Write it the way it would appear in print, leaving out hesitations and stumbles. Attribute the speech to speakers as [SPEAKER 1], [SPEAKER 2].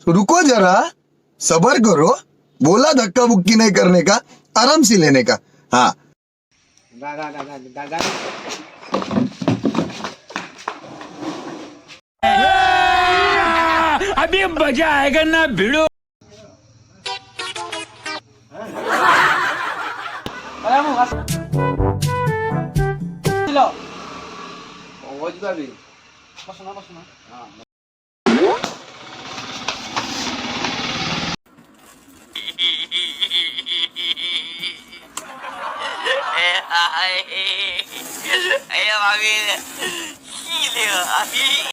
[SPEAKER 1] रुको जरा, सबर करो. बोला धक्का बुक्की नहीं करने का, आराम से लेने का. हाँ.
[SPEAKER 2] अभी मजा आएगा ना भिड़ो.